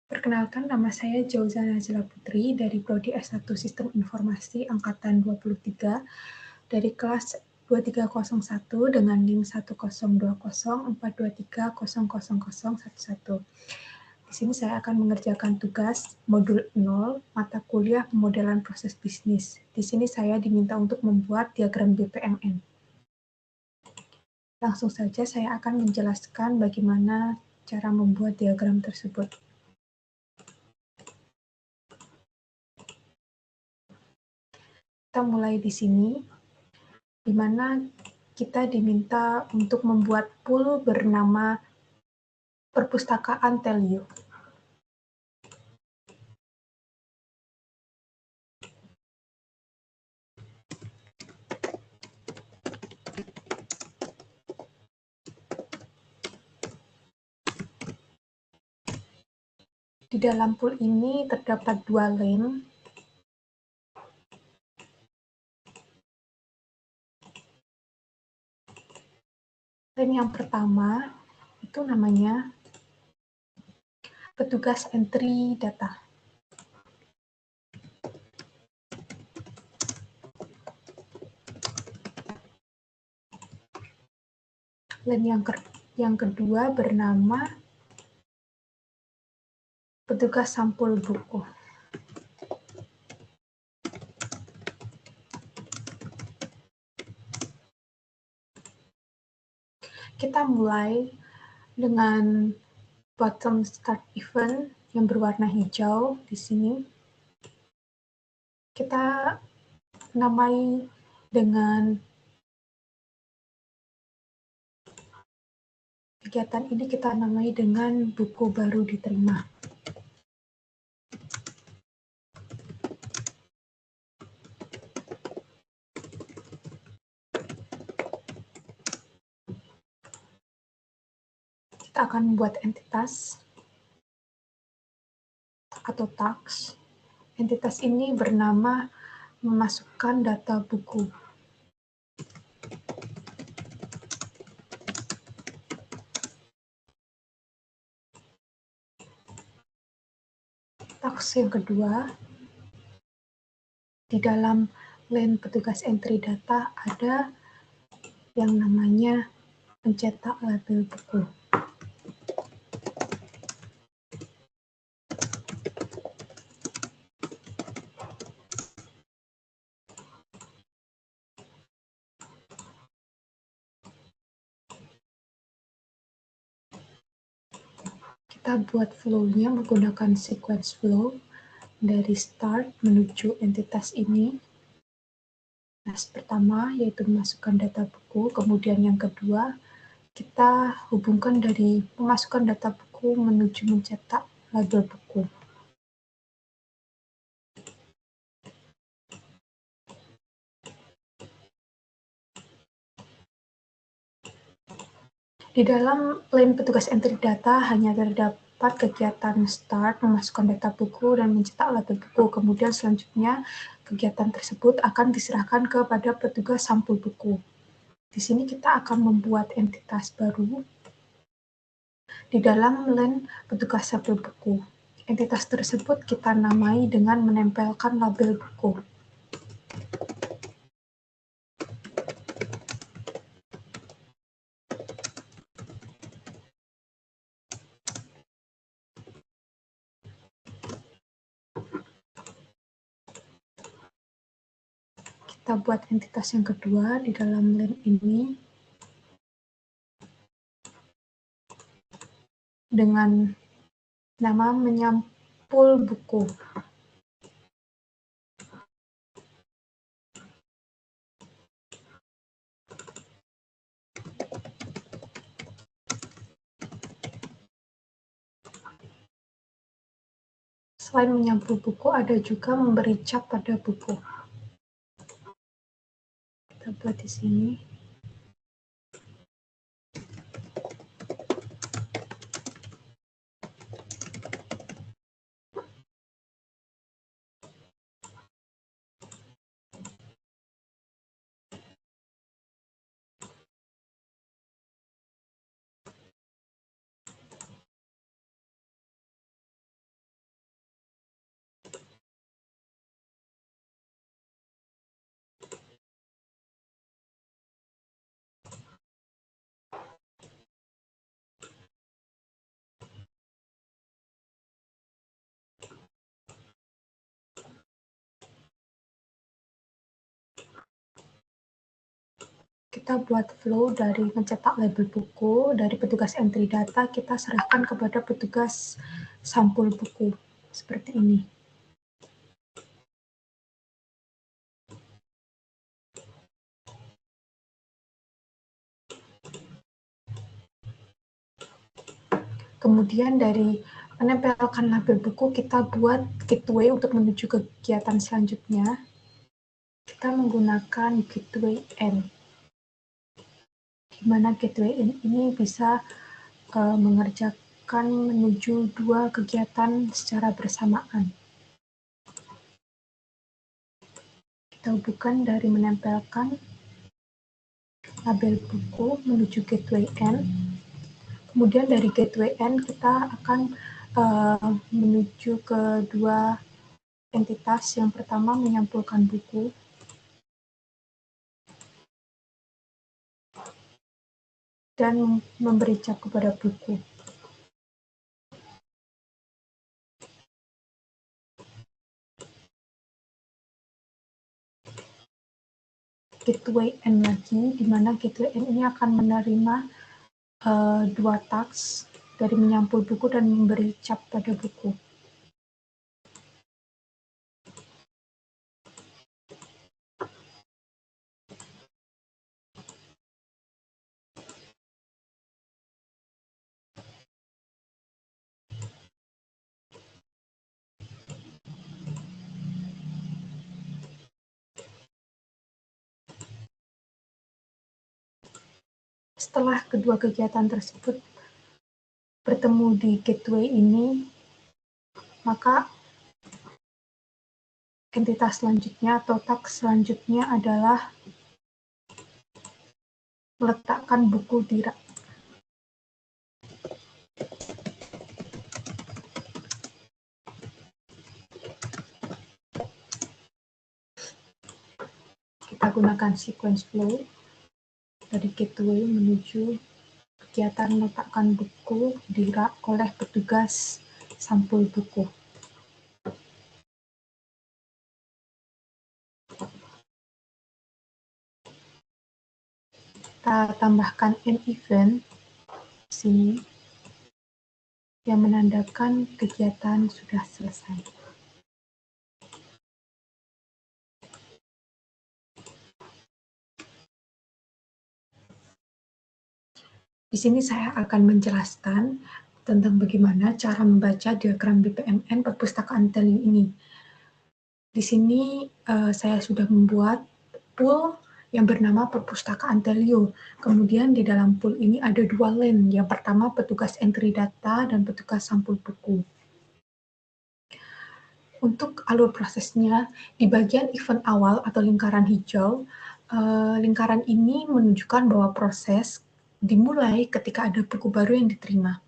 Perkenalkan, nama saya Jauza Nazila Putri dari Prodi S1 Sistem Informasi Angkatan 23 dari kelas 2301 dengan NIM 1020423000011. Di sini saya akan mengerjakan tugas modul 0 mata kuliah pemodelan proses bisnis. Di sini saya diminta untuk membuat diagram BPMN. Langsung saja saya akan menjelaskan bagaimana cara membuat diagram tersebut. Kita mulai di sini, di mana kita diminta untuk membuat pool bernama Perpustakaan Telio. Di dalam pool ini terdapat dua lane. Lane yang pertama itu namanya petugas entry data. Lane yang kedua bernama petugas sampul buku. Kita mulai dengan bottom start event yang berwarna hijau di sini. Kita namai dengan kegiatan ini kita namai dengan buku baru diterima. Kita akan membuat entitas atau tags. Entitas ini bernama memasukkan data buku. Tags yang kedua, di dalam lane petugas entry data ada yang namanya pencetak label buku. Kita buat flow-nya menggunakan sequence flow dari start menuju entitas ini. Nah, pertama yaitu memasukkan data buku, kemudian yang kedua kita hubungkan dari memasukkan data buku menuju mencetak label buku. Di dalam lane petugas entry data hanya terdapat kegiatan start, memasukkan data buku, dan mencetak label buku. Kemudian selanjutnya kegiatan tersebut akan diserahkan kepada petugas sampul buku. Di sini kita akan membuat entitas baru di dalam lane petugas sampul buku. Entitas tersebut kita namai dengan menempelkan label buku. Kita buat entitas yang kedua di dalam lane ini dengan nama menyampul buku. Selain menyampul buku, ada juga memberi cap pada buku. Kita buat di sini. kita buat flow dari mencetak label buku, dari petugas entry data kita serahkan kepada petugas sampul buku, seperti ini. Kemudian dari menempelkan label buku, kita buat gateway untuk menuju kegiatan selanjutnya. Kita menggunakan gateway N, di mana gateway N ini bisa mengerjakan menuju dua kegiatan secara bersamaan. Kita hubungkan dari menempelkan label buku menuju gateway N. Kemudian dari gateway N kita akan menuju ke dua entitas. Yang pertama menyampulkan buku. Dan memberi cap kepada buku. Gateway N lagi, di mana gateway N ini akan menerima dua task dari menyampul buku dan memberi cap pada buku. Setelah kedua kegiatan tersebut bertemu di gateway ini, maka entitas selanjutnya atau task selanjutnya adalah meletakkan buku di rak. Kita gunakan sequence flow dari gateway menuju kegiatan meletakkan buku di rak oleh petugas sampul buku. Kita tambahkan an event di sini yang menandakan kegiatan sudah selesai. Di sini saya akan menjelaskan tentang bagaimana cara membaca diagram BPMN perpustakaan Telio ini. Di sini saya sudah membuat pool yang bernama perpustakaan Telio. Kemudian di dalam pool ini ada dua lane. Yang pertama petugas entry data dan petugas sampul buku. Untuk alur prosesnya, di bagian event awal atau lingkaran hijau, lingkaran ini menunjukkan bahwa proses dimulai ketika ada buku baru yang diterima.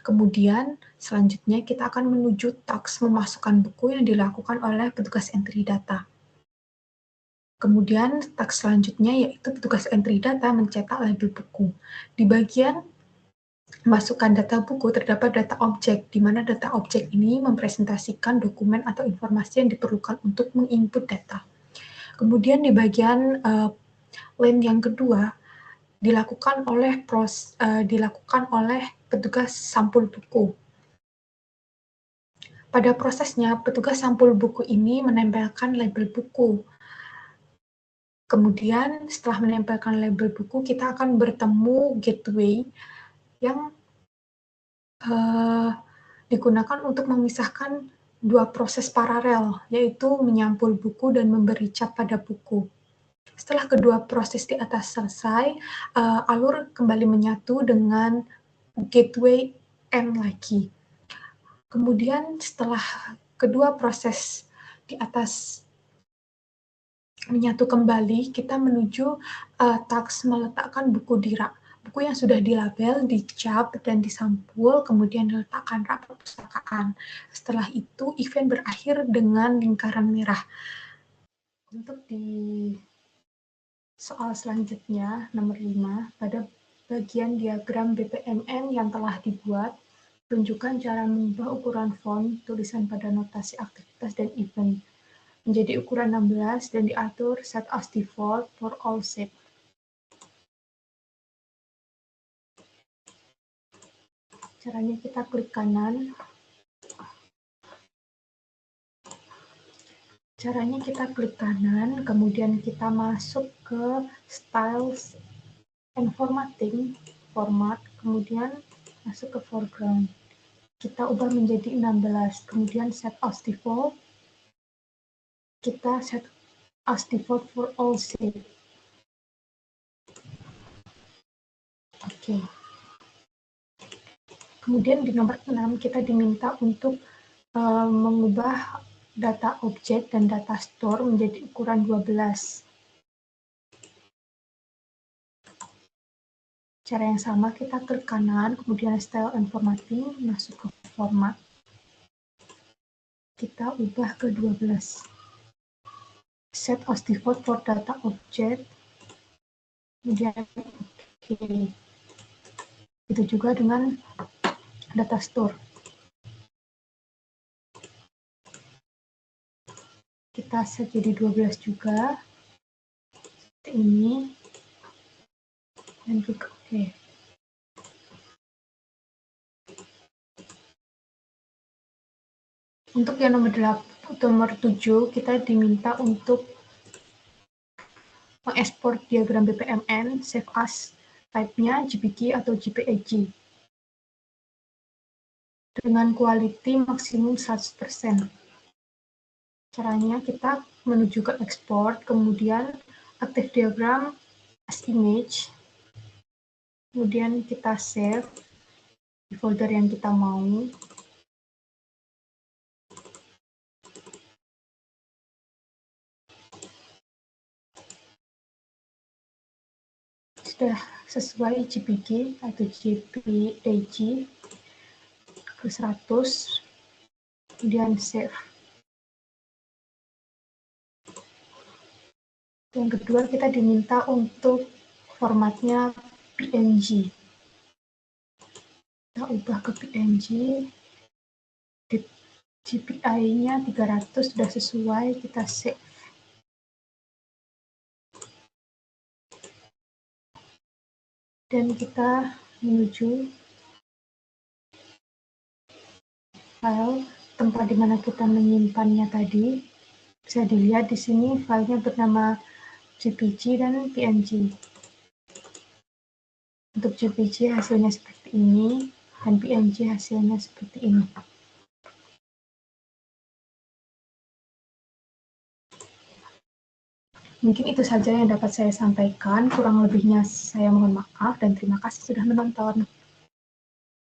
Kemudian selanjutnya kita akan menuju task memasukkan buku yang dilakukan oleh petugas entry data. Kemudian task selanjutnya yaitu petugas entry data mencetak label buku. Di bagian masukkan data buku terdapat data objek, di mana data objek ini mempresentasikan dokumen atau informasi yang diperlukan untuk menginput data. Kemudian di bagian lane yang kedua dilakukan oleh petugas sampul buku. Pada prosesnya, petugas sampul buku ini menempelkan label buku. Kemudian setelah menempelkan label buku, kita akan bertemu gateway yang digunakan untuk memisahkan dua proses paralel, yaitu menyampul buku dan memberi cap pada buku. Setelah kedua proses di atas selesai, alur kembali menyatu dengan gateway N lagi. Kemudian setelah kedua proses di atas menyatu kembali, kita menuju task meletakkan buku di rak. Buku yang sudah dilabel, dicap, dan disampul, kemudian diletakkan rak perpustakaan. Setelah itu, event berakhir dengan lingkaran merah. Untuk di soal selanjutnya, nomor 5, pada bagian diagram BPMN yang telah dibuat, tunjukkan cara mengubah ukuran font, tulisan pada notasi aktivitas dan event menjadi ukuran 16 dan diatur set as default for all shape. Caranya kita klik kanan. Kemudian kita masuk ke Styles and Formatting, format, kemudian masuk ke foreground. Kita ubah menjadi 16, kemudian set as default. Kita set as default for all shape. Oke. Kemudian di nomor 6 kita diminta untuk mengubah data objek dan data store menjadi ukuran 12. Cara yang sama, kita klik kanan, kemudian Style and Formatting, masuk ke format. Kita ubah ke 12. Set as default for data object. Kemudian oke. Itu juga dengan data store. Kita set jadi 12 juga. Seperti ini. Dan klik oke. Untuk yang nomor 7, kita diminta untuk mengekspor diagram BPMN, save as, type-nya JPG atau JPEG. Dengan quality maksimum 100%. Caranya kita menuju ke export, kemudian aktif diagram as image, kemudian kita save di folder yang kita mau. Sudah sesuai JPG atau JPEG ke 100, kemudian save. Yang kedua, kita diminta untuk formatnya PNG. Kita ubah ke PNG, GPI-nya 300 sudah sesuai, kita save. Dan kita menuju file tempat di mana kita menyimpannya tadi. Bisa dilihat di sini filenya bernama JPG dan PNG. Untuk JPG hasilnya seperti ini, dan PNG hasilnya seperti ini. Mungkin itu saja yang dapat saya sampaikan. Kurang lebihnya saya mohon maaf dan terima kasih sudah menonton.